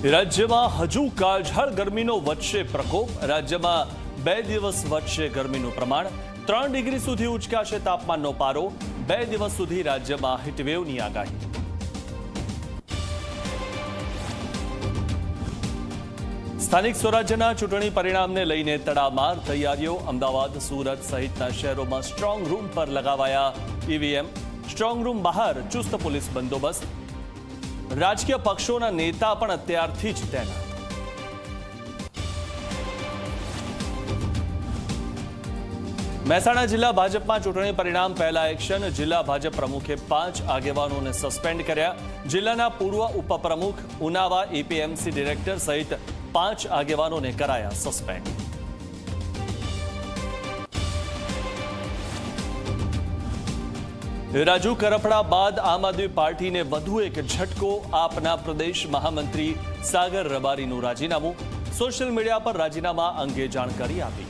રાજ્યમાં હજુ કાળઝાળ ગરમીનો વધશે પ્રકોપ। રાજ્યમાં 2 દિવસ વધશે ગરમીનું પ્રમાણ। 3 ડિગ્રી સુધી ઉચકાશે તાપમાનનો પારો। 2 દિવસ સુધી રાજ્યમાં હીટવેવની આગાહી। સ્થાનિક સ્વરાજ્યના ચૂંટણી પરિણામને લઈને તડામાર તૈયારીઓ। અમદાવાદ, સુરત સહિતના શહેરોમાં સ્ટ્રોંગ રૂમ પર લગાવાયા ઈવીએમ। સ્ટ્રોંગ રૂમ બહાર ચુસ્ત પોલીસ બંદોબસ્ત। રાજકીય પક્ષોના નેતા પણ અત્યારથી જ તૈનાત। મહેસાણા જિલ્લા ભાજપમાં ચૂંટણી પરિણામ પહેલા એક્શન। જિલ્લા ભાજપ પ્રમુખે 5 આગેવાનોને સસ્પેન્ડ કર્યા। જિલ્લાના પૂર્વ ઉપપ્રમુખ, ઉનાવા એપીએમસી ડિરેક્ટર સહિત 5 આગેવાનોને કરાયા સસ્પેન્ડ। રાજુ કરપડા બાદ આમ આદમી પાર્ટીને વધુ એક ઝટકો। આપના પ્રદેશ મહામંત્રી સાગર રબારીનું રાજીનામું। સોશિયલ મીડિયા પર રાજીનામા અંગે જાણકારી આપી।